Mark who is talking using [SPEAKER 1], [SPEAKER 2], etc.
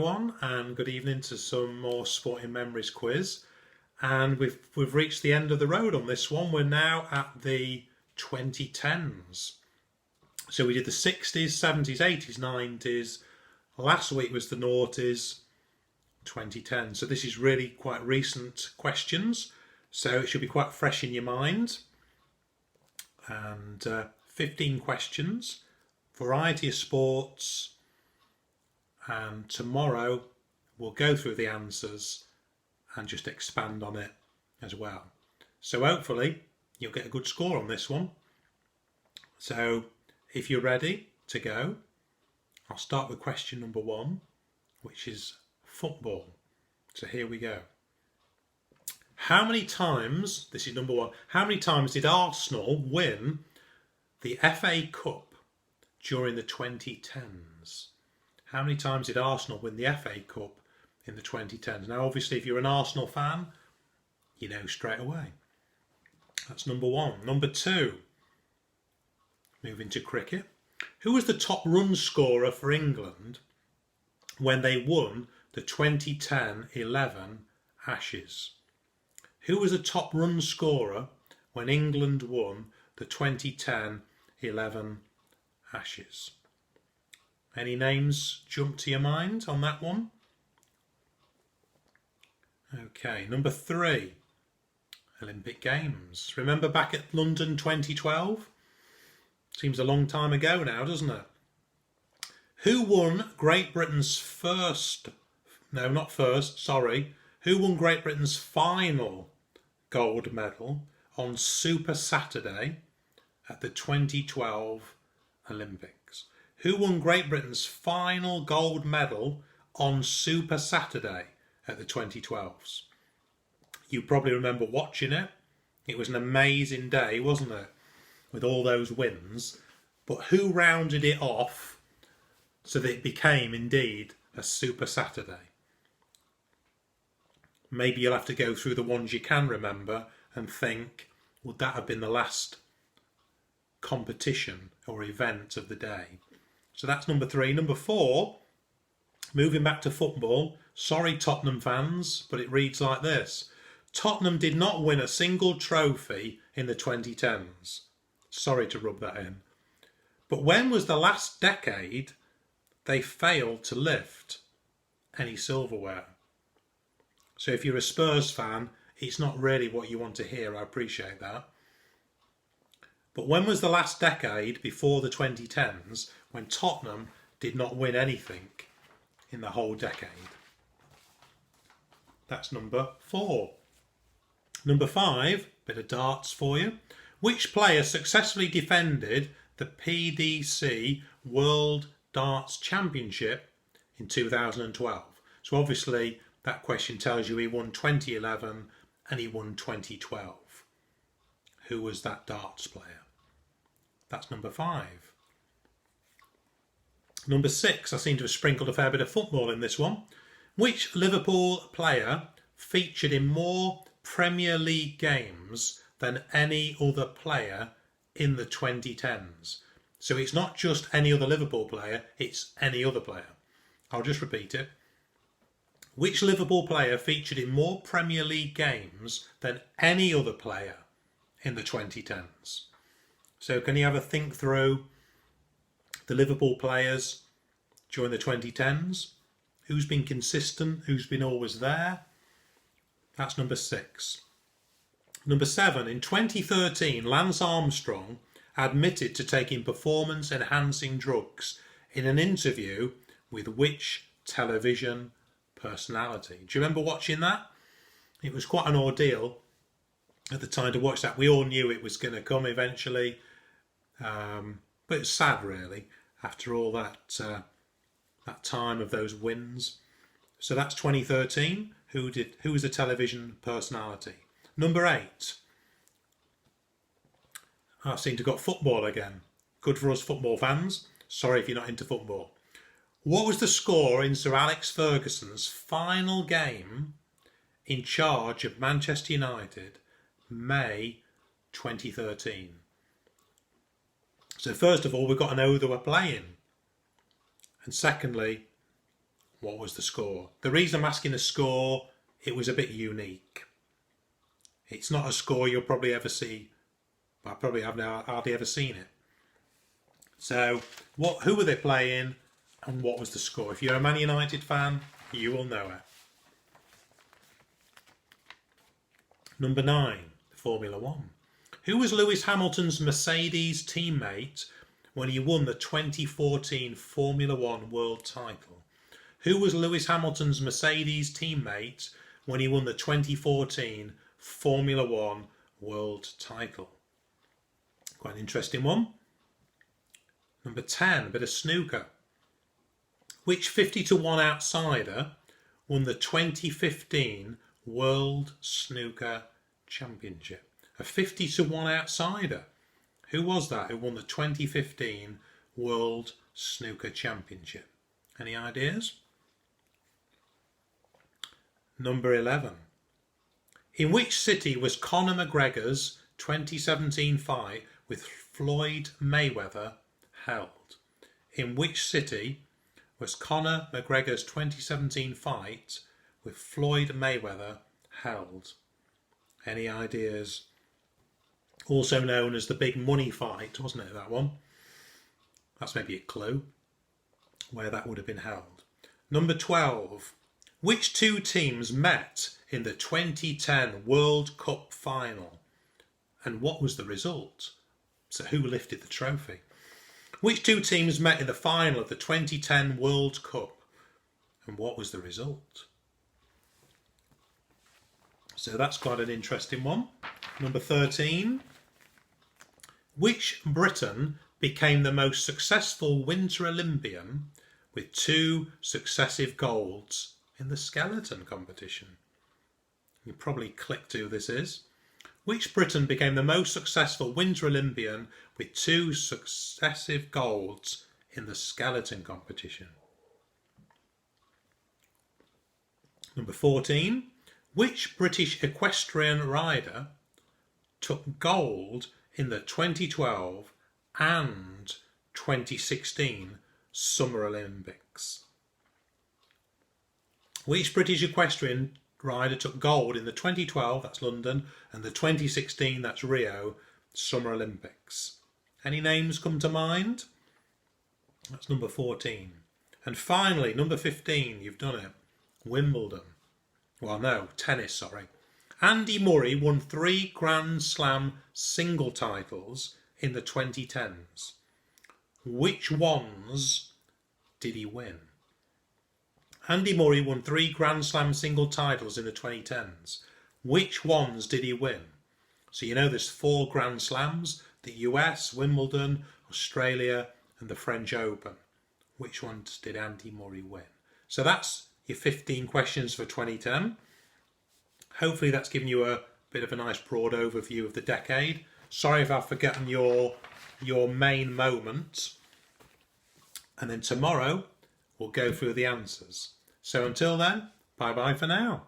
[SPEAKER 1] everyone, and good evening to some more Sporting Memories quiz. And we've reached the end of the road on this one. We're now at the 2010s. So we did the 60s, 70s, 80s, 90s. Last week was the noughties, 2010. So this is really quite recent questions. So it should be quite fresh in your mind. And 15 questions, variety of sports. And tomorrow we'll go through the answers and just expand on it as well. So hopefully you'll get a good score on this one. So if you're ready to go, I'll start with question number 1, which is football. So here we go. How many times, this is number 1, how many times did Arsenal win the FA Cup during the 2010s? How many times did Arsenal win the FA Cup in the 2010s? Now, obviously, if you're an Arsenal fan, you know straight away. That's number 1. Number 2, moving to cricket. Who was the top run scorer for England when they won the 2010-11 Ashes? Who was the top run scorer when England won the 2010-11 Ashes? Any names jump to your mind on that one? Okay, number 3, Olympic Games. Remember back at London 2012? Seems a long time ago now, doesn't it? Who won Great Britain's who won Great Britain's final gold medal on Super Saturday at the 2012 Olympics? Who won Great Britain's final gold medal on Super Saturday at the 2012s? You probably remember watching it. It was an amazing day, wasn't it? With all those wins. But who rounded it off so that it became indeed a Super Saturday? Maybe you'll have to go through the ones you can remember and think, would that have been the last competition or event of the day? So that's number 3. Number 4, moving back to football. Sorry, Tottenham fans, but it reads like this. Tottenham did not win a single trophy in the 2010s. Sorry to rub that in. But when was the last decade they failed to lift any silverware? So if you're a Spurs fan, it's not really what you want to hear. I appreciate that. But when was the last decade before the 2010s when Tottenham did not win anything in the whole decade? That's number 4. Number 5, bit of darts for you. Which player successfully defended the PDC World Darts Championship in 2012? So obviously that question tells you he won 2011 and he won 2012. Who was that darts player? That's number 5. Number 6, I seem to have sprinkled a fair bit of football in this one. Which Liverpool player featured in more Premier League games than any other player in the 2010s? So it's not just any other Liverpool player, it's any other player. I'll just repeat it. Which Liverpool player featured in more Premier League games than any other player in the 2010s? So can you have a think through the Liverpool players during the 2010s? Who's been consistent? Who's been always there? That's number 6. Number 7, in 2013, Lance Armstrong admitted to taking performance-enhancing drugs in an interview with which television personality? Do you remember watching that? It was quite an ordeal at the time to watch that. We all knew it was going to come eventually, but it's sad really after all that time of those wins. So that's 2013. Who was the television personality? Number 8. I seem to have got football again. Good for us football fans. Sorry if you're not into football. What was the score in Sir Alex Ferguson's final game in charge of Manchester United, May 2013? So first of all, we've got to know who they were playing. And secondly, what was the score? The reason I'm asking the score, it was a bit unique. It's not a score you'll probably ever see. I probably have hardly ever seen it. So, who were they playing and what was the score? If you're a Man United fan, you will know it. Number 9, Formula 1. Who was Lewis Hamilton's Mercedes teammate when he won the 2014 Formula 1 world title? Who was Lewis Hamilton's Mercedes teammate when he won the 2014 Formula 1 world title? Quite an interesting one. Number 10, a bit of snooker. Which 50-to-1 outsider won the 2015 World Snooker Championship? A 50-to-1 outsider. Who was that who won the 2015 World Snooker Championship? Any ideas? Number 11. In which city was Conor McGregor's 2017 fight with Floyd Mayweather held? In which city was Conor McGregor's 2017 fight with Floyd Mayweather held? Any ideas? Also known as the big money fight, wasn't it, that one? That's maybe a clue where that would have been held. Number 12. Which two teams met in the 2010 World Cup final? And what was the result? So who lifted the trophy? Which two teams met in the final of the 2010 World Cup? And what was the result? So that's quite an interesting one. Number 13. Which Briton became the most successful Winter Olympian with 2 successive golds in the skeleton competition? You probably clicked who this is. Which Briton became the most successful Winter Olympian with 2 successive golds in the skeleton competition? Number 14. Which British equestrian rider took gold in the 2012 and 2016 Summer Olympics? Which British equestrian rider took gold in the 2012, that's London, and the 2016, that's Rio, Summer Olympics? Any names come to mind? That's number 14. And finally, number 15, you've done it, Wimbledon. Well, no, tennis, sorry. Andy Murray won 3 Grand Slam single titles in the 2010s. Which ones did he win? Andy Murray won 3 Grand Slam single titles in the 2010s. Which ones did he win? So you know there's 4 Grand Slams, the US, Wimbledon, Australia and the French Open. Which ones did Andy Murray win? So that's your 15 questions for 2010. Hopefully that's given you a bit of a nice broad overview of the decade. Sorry if I've forgotten your main moment. And then tomorrow we'll go through the answers. So until then, bye bye for now.